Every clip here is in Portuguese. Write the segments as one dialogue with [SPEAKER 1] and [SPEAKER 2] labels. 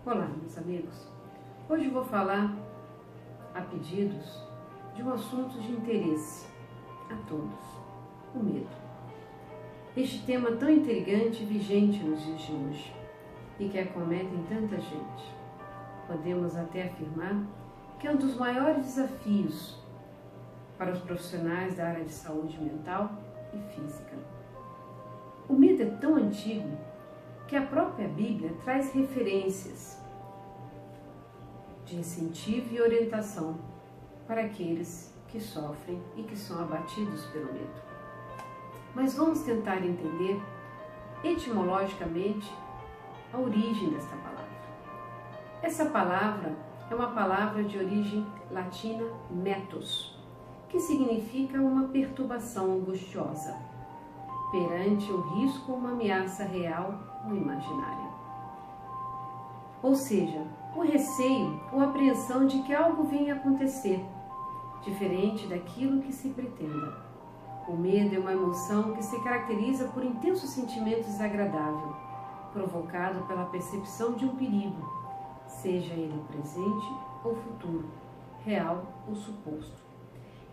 [SPEAKER 1] Olá, meus amigos. Hoje vou falar, a pedidos, de um assunto de interesse a todos: o medo. Este tema tão intrigante e vigente nos dias de hoje e que acometem tanta gente. Podemos até afirmar que é um dos maiores desafios para os profissionais da área de saúde mental e física. O medo é tão antigo que a própria Bíblia traz referências de incentivo e orientação para aqueles que sofrem e que são abatidos pelo medo. Mas vamos tentar entender etimologicamente a origem desta palavra. Essa palavra é uma palavra de origem latina metus, que significa uma perturbação angustiosa perante o risco ou uma ameaça real ou imaginária. Ou seja, o receio ou apreensão de que algo venha a acontecer, diferente daquilo que se pretenda. O medo é uma emoção que se caracteriza por intenso sentimento desagradável, provocado pela percepção de um perigo, seja ele presente ou futuro, real ou suposto.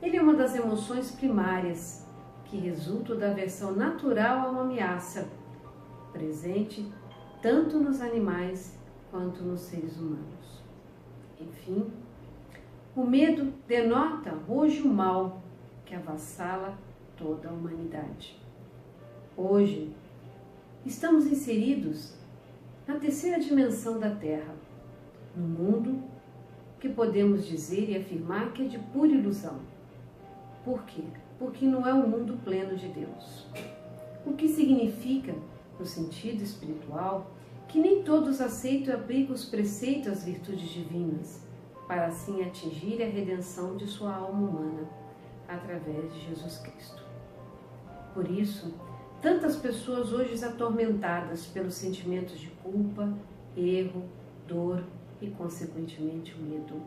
[SPEAKER 1] Ele é uma das emoções primárias que resultam da aversão natural a uma ameaça, presente tanto nos animais quanto nos seres humanos. Enfim, o medo denota hoje o mal que avassala toda a humanidade. Hoje, estamos inseridos na terceira dimensão da Terra, no mundo que podemos dizer e afirmar que é de pura ilusão. Por quê? Porque não é um mundo pleno de Deus. O que significa, no sentido espiritual, que nem todos aceitam e aplicam os preceitos das virtudes divinas, para assim atingir a redenção de sua alma humana, através de Jesus Cristo. Por isso, tantas pessoas hoje atormentadas pelos sentimentos de culpa, erro, dor e, consequentemente, o medo.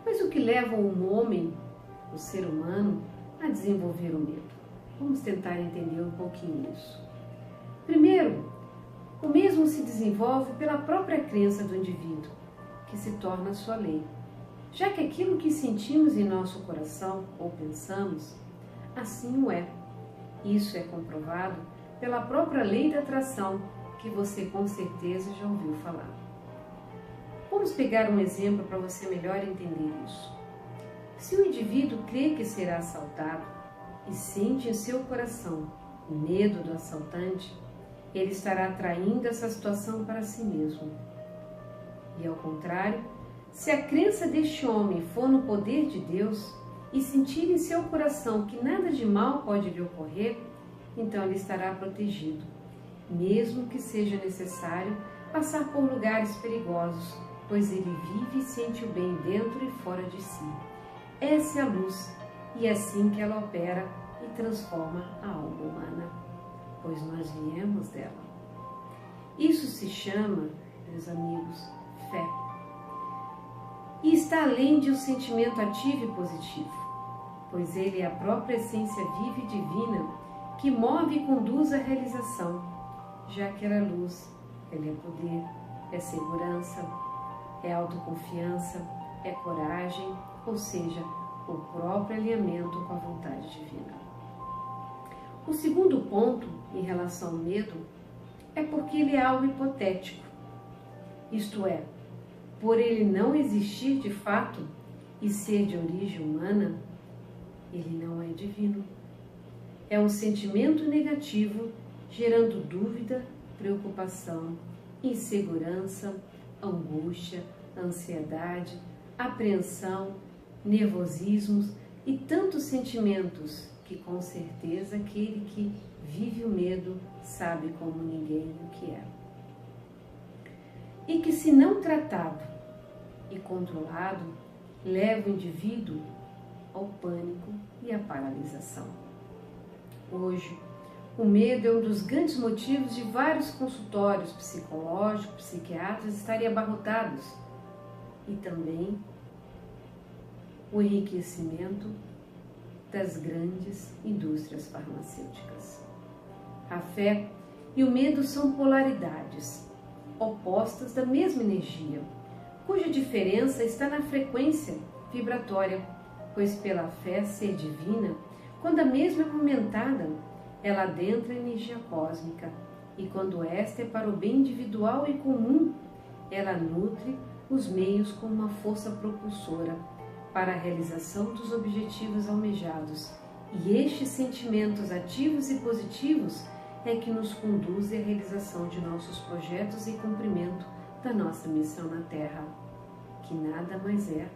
[SPEAKER 1] Mas o que leva um homem, o ser humano, a desenvolver o medo? Vamos tentar entender um pouquinho isso. Primeiro, o mesmo se desenvolve pela própria crença do indivíduo, que se torna sua lei, já que aquilo que sentimos em nosso coração ou pensamos, assim o é. Isso é comprovado pela própria lei da atração, que você com certeza já ouviu falar. Vamos pegar um exemplo para você melhor entender isso. Se o indivíduo crê que será assaltado e sente em seu coração o medo do assaltante, ele estará atraindo essa situação para si mesmo. E ao contrário, se a crença deste homem for no poder de Deus e sentir em seu coração que nada de mal pode lhe ocorrer, então ele estará protegido, mesmo que seja necessário passar por lugares perigosos, pois ele vive e sente o bem dentro e fora de si. Essa é a luz, e é assim que ela opera e transforma a alma humana, pois nós viemos dela. Isso se chama, meus amigos, fé. E está além de um sentimento ativo e positivo, pois ele é a própria essência viva e divina que move e conduz à realização, já que ela é luz, ela é poder, é segurança, é autoconfiança, é coragem, ou seja, o próprio alinhamento com a vontade divina. O segundo ponto em relação ao medo é porque ele é algo hipotético, isto é, por ele não existir de fato e ser de origem humana, ele não é divino. É um sentimento negativo, gerando dúvida, preocupação, insegurança, angústia, ansiedade, apreensão, nervosismos e tantos sentimentos que com certeza aquele que vive o medo sabe como ninguém o que é. E que, se não tratado e controlado, leva o indivíduo ao pânico e à paralisação. Hoje, o medo é um dos grandes motivos de vários consultórios psicológicos, psiquiátricos estarem abarrotados, e também o enriquecimento das grandes indústrias farmacêuticas. A fé e o medo são polaridades, opostas da mesma energia, cuja diferença está na frequência vibratória, pois pela fé ser divina, quando a mesma é momentânea, ela adentra a energia cósmica, e quando esta é para o bem individual e comum, ela nutre os meios com uma força propulsora para a realização dos objetivos almejados, e estes sentimentos ativos e positivos é que nos conduzem à realização de nossos projetos e cumprimento da nossa missão na Terra, que nada mais é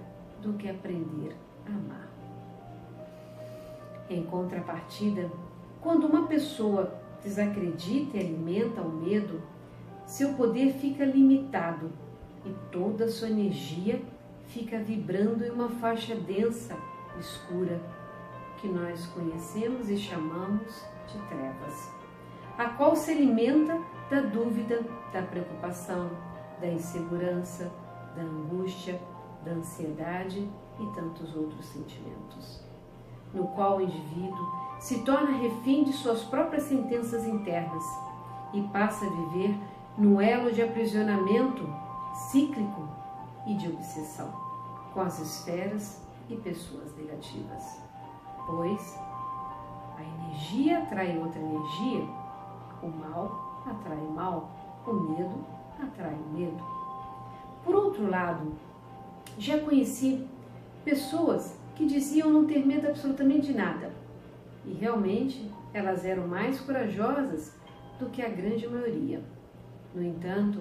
[SPEAKER 1] do que aprender a amar. Em contrapartida, quando uma pessoa desacredita e alimenta o medo, seu poder fica limitado e toda a sua energia fica vibrando em uma faixa densa, escura, que nós conhecemos e chamamos de trevas, a qual se alimenta da dúvida, da preocupação, da insegurança, da angústia, da ansiedade e tantos outros sentimentos, no qual o indivíduo se torna refém de suas próprias sentenças internas e passa a viver no elo de aprisionamento cíclico e de obsessão com as esferas e pessoas negativas, pois a energia atrai outra energia, o mal atrai mal, o medo atrai medo. Por outro lado, já conheci pessoas que diziam não ter medo absolutamente de nada, e realmente elas eram mais corajosas do que a grande maioria. No entanto,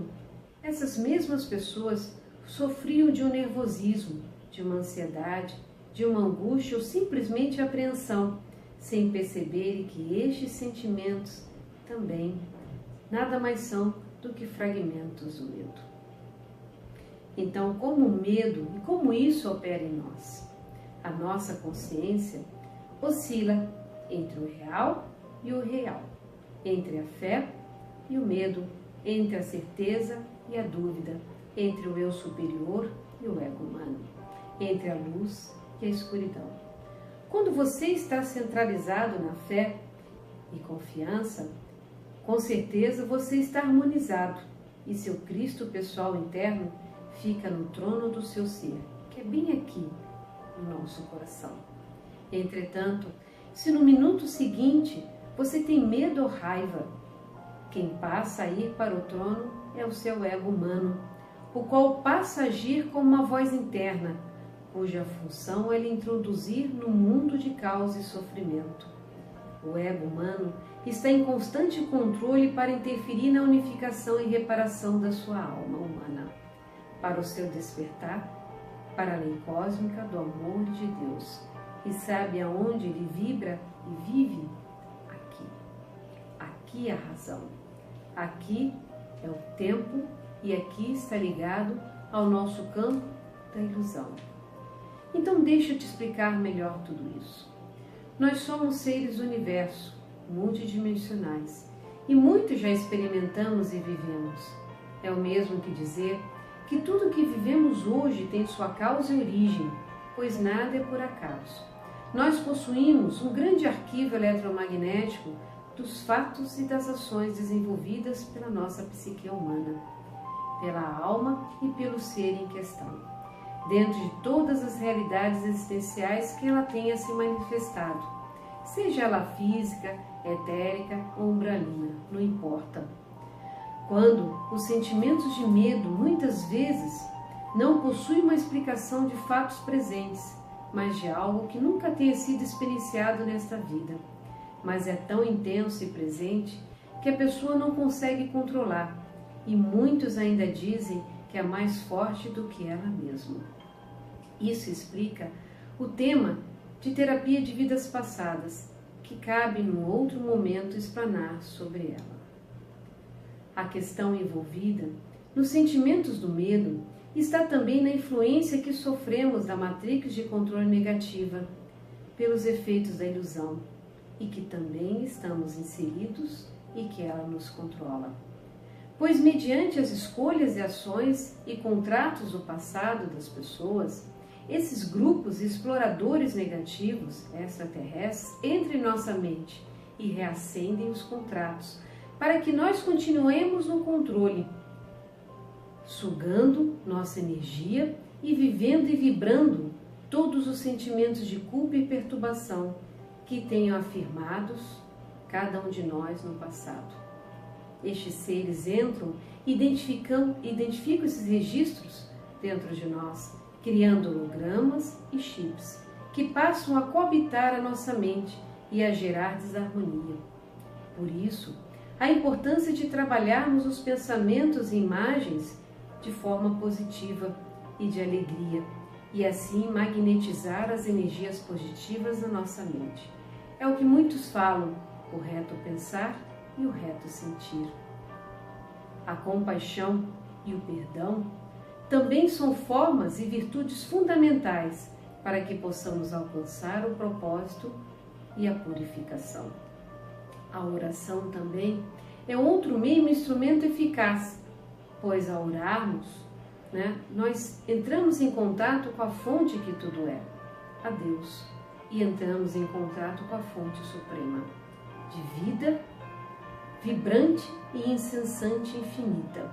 [SPEAKER 1] essas mesmas pessoas sofriam de um nervosismo, de uma ansiedade, de uma angústia ou simplesmente apreensão, sem perceberem que estes sentimentos também nada mais são do que fragmentos do medo. Então, como o medo e como isso opera em nós? A nossa consciência oscila entre o real e o real, entre a fé e o medo, entre a certeza e a dúvida, entre o eu superior e o ego humano, entre a luz e a escuridão. Quando você está centralizado na fé e confiança, com certeza você está harmonizado e seu Cristo pessoal interno fica no trono do seu ser, que é bem aqui no nosso coração. Entretanto, se no minuto seguinte você tem medo ou raiva, quem passa a ir para o trono é o seu ego humano, o qual passa a agir como uma voz interna, cuja função é lhe introduzir no mundo de caos e sofrimento. O ego humano está em constante controle para interferir na unificação e reparação da sua alma humana, para o seu despertar, para a lei cósmica do amor de Deus, e sabe aonde ele vibra e vive? Aqui. Aqui é a razão. Aqui é o tempo e aqui está ligado ao nosso campo da ilusão. Então deixa eu te explicar melhor tudo isso. Nós somos seres do universo, multidimensionais, e muito já experimentamos e vivemos. É o mesmo que dizer que tudo que vivemos hoje tem sua causa e origem, pois nada é por acaso. Nós possuímos um grande arquivo eletromagnético dos fatos e das ações desenvolvidas pela nossa psique humana, pela alma e pelo ser em questão, dentro de todas as realidades existenciais que ela tenha se manifestado, seja ela física, etérica ou umbralina, não importa. Quando os sentimentos de medo, muitas vezes, não possuem uma explicação de fatos presentes, mas de algo que nunca tenha sido experienciado nesta vida, mas é tão intenso e presente que a pessoa não consegue controlar, e muitos ainda dizem que é mais forte do que ela mesma. Isso explica o tema de terapia de vidas passadas, que cabe num outro momento explanar sobre ela. A questão envolvida nos sentimentos do medo está também na influência que sofremos da matrix de controle negativa pelos efeitos da ilusão e que também estamos inseridos e que ela nos controla. Pois mediante as escolhas e ações e contratos do passado das pessoas, esses grupos exploradores negativos, extraterrestres, entram em nossa mente e reacendem os contratos para que nós continuemos no controle sugando nossa energia e vivendo e vibrando todos os sentimentos de culpa e perturbação que tenham afirmados cada um de nós no passado. Estes seres entram e identificam esses registros dentro de nós, criando hologramas e chips que passam a coabitar a nossa mente e a gerar desarmonia. Por isso, a importância de trabalharmos os pensamentos e imagens de forma positiva e de alegria, e assim magnetizar as energias positivas na nossa mente. É o que muitos falam, o reto pensar e o reto sentir. A compaixão e o perdão também são formas e virtudes fundamentais para que possamos alcançar o propósito e a purificação. A oração também é outro meio e instrumento eficaz, pois ao orarmos, nós entramos em contato com a fonte que tudo é, a Deus, e entramos em contato com a fonte suprema, de vida, vibrante e incessante infinita.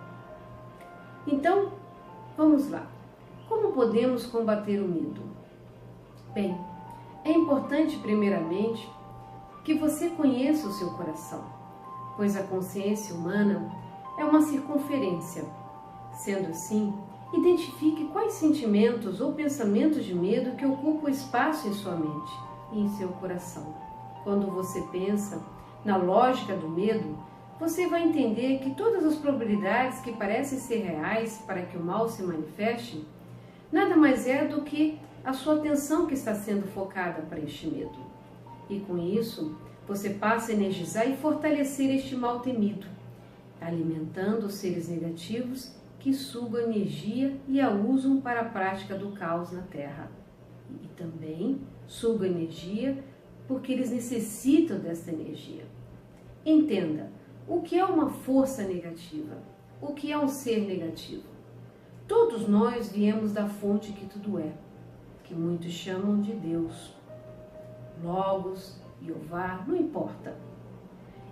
[SPEAKER 1] Então, vamos lá. Como podemos combater o medo? Bem, é importante primeiramente que você conheça o seu coração, pois a consciência humana é uma circunferência. Sendo assim, identifique quais sentimentos ou pensamentos de medo que ocupam espaço em sua mente e em seu coração. Quando você pensa na lógica do medo, você vai entender que todas as probabilidades que parecem ser reais para que o mal se manifeste, nada mais é do que a sua atenção que está sendo focada para este medo. E com isso, você passa a energizar e fortalecer este mal temido, alimentando os seres negativos que sugam energia e a usam para a prática do caos na Terra. E também sugam energia porque eles necessitam dessa energia. Entenda, o que é uma força negativa? O que é um ser negativo? Todos nós viemos da fonte que tudo é, que muitos chamam de Deus, Logos, Jeová, não importa.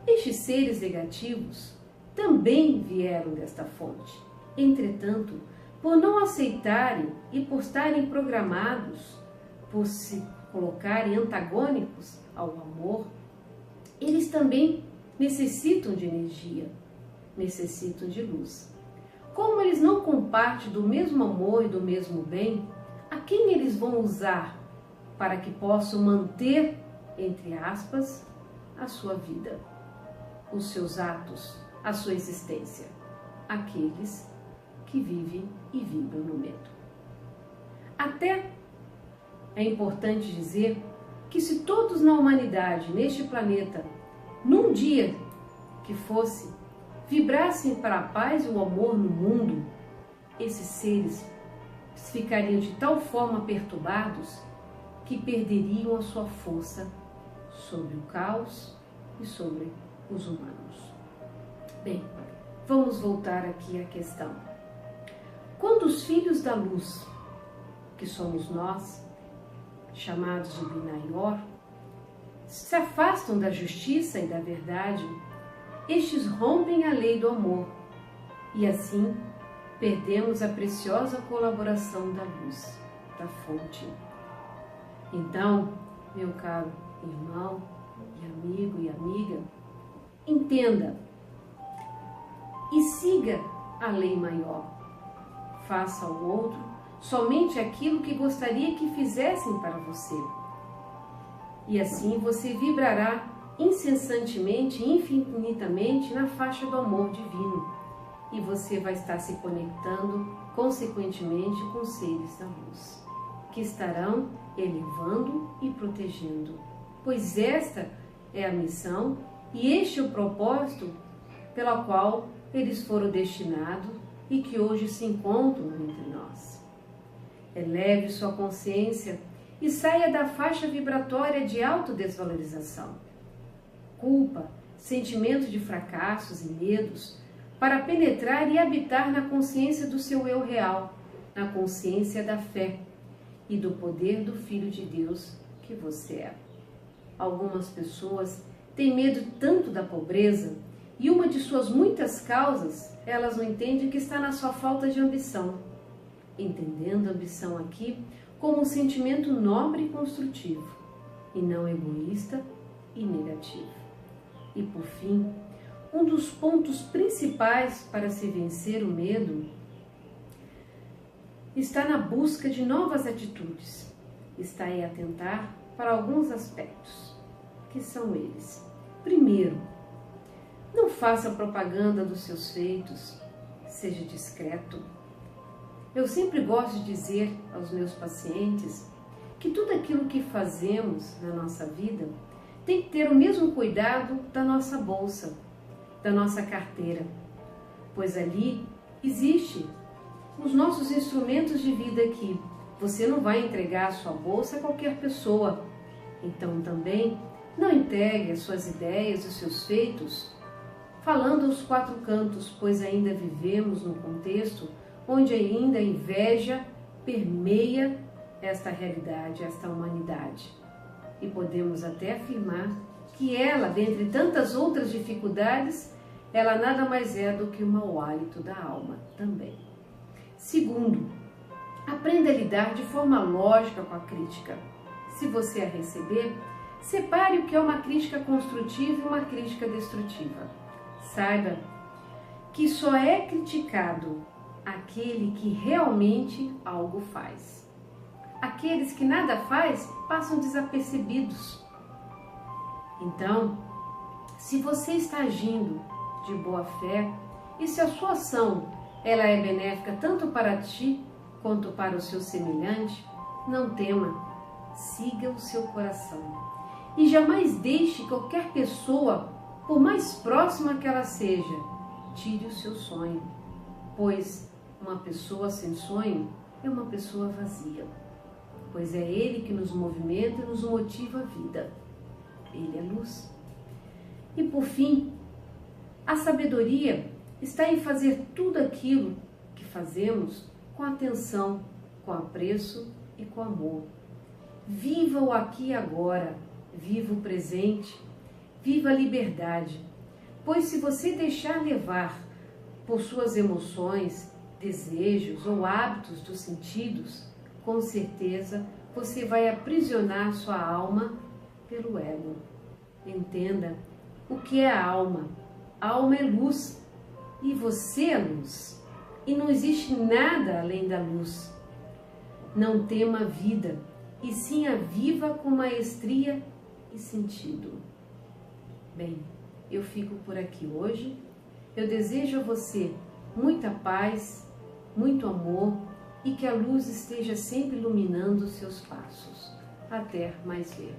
[SPEAKER 1] Estes seres negativos também vieram desta fonte. Entretanto, por não aceitarem e por estarem programados, por se colocarem antagônicos ao amor, eles também necessitam de energia, necessitam de luz. Como eles não compartilham do mesmo amor e do mesmo bem, a quem eles vão usar para que possam manter, entre aspas, a sua vida, os seus atos, a sua existência? Aqueles que vivem e vibram no medo. Até é importante dizer que se todos na humanidade, neste planeta, num dia que fosse, vibrassem para a paz e o amor no mundo, esses seres ficariam de tal forma perturbados que perderiam a sua força sobre o caos e sobre os humanos. Bem, vamos voltar aqui à questão. Quando os filhos da luz, que somos nós, chamados de Binaior, se afastam da justiça e da verdade, estes rompem a lei do amor e assim perdemos a preciosa colaboração da luz, da fonte. Então, meu caro irmão e amigo e amiga, entenda e siga a lei maior. Faça ao outro somente aquilo que gostaria que fizessem para você. E assim você vibrará incessantemente e infinitamente na faixa do amor divino. E você vai estar se conectando, consequentemente, com os seres da luz, que estarão elevando e protegendo. Pois esta é a missão e este é o propósito pela qual eles foram destinados e que hoje se encontram entre nós. Eleve sua consciência e saia da faixa vibratória de autodesvalorização, culpa, sentimento de fracassos e medos, para penetrar e habitar na consciência do seu eu real, na consciência da fé e do poder do Filho de Deus que você é. Algumas pessoas têm medo tanto da pobreza e uma de suas muitas causas elas não entendem que está na sua falta de ambição, entendendo a ambição aqui como um sentimento nobre e construtivo, e não egoísta e negativo. E por fim, um dos pontos principais para se vencer o medo está na busca de novas atitudes, está em atentar para alguns aspectos, que são eles. Primeiro, não faça propaganda dos seus feitos, seja discreto. Eu sempre gosto de dizer aos meus pacientes que tudo aquilo que fazemos na nossa vida tem que ter o mesmo cuidado da nossa bolsa, da nossa carteira, pois ali existe os nossos instrumentos de vida aqui. Você não vai entregar a sua bolsa a qualquer pessoa. Então também não entregue as suas ideias e os seus feitos falando aos quatro cantos, pois ainda vivemos num contexto onde ainda a inveja permeia esta realidade, esta humanidade. E podemos até afirmar que ela, dentre tantas outras dificuldades, ela nada mais é do que o mau hálito da alma também. Segundo, aprenda a lidar de forma lógica com a crítica. Se você a receber, separe o que é uma crítica construtiva e uma crítica destrutiva. Saiba que só é criticado aquele que realmente algo faz. Aqueles que nada faz passam desapercebidos. Então, se você está agindo de boa fé e se a sua ação ela é benéfica tanto para ti quanto para o seu semelhante, não tema, siga o seu coração e jamais deixe qualquer pessoa, por mais próxima que ela seja, tire o seu sonho, pois uma pessoa sem sonho é uma pessoa vazia, pois é Ele que nos movimenta e nos motiva a vida. Ele é luz. E por fim, a sabedoria está em fazer tudo aquilo que fazemos com atenção, com apreço e com amor. Viva o aqui e agora, viva o presente, viva a liberdade, pois se você deixar levar por suas emoções, desejos ou hábitos dos sentidos, com certeza você vai aprisionar sua alma pelo ego. Entenda o que é a alma. A alma é luz e você é luz. E não existe nada além da luz. Não tema a vida, e sim a viva com maestria e sentido. Bem, eu fico por aqui hoje. Eu desejo a você muita paz, muito amor e que a luz esteja sempre iluminando os seus passos. Até mais ver.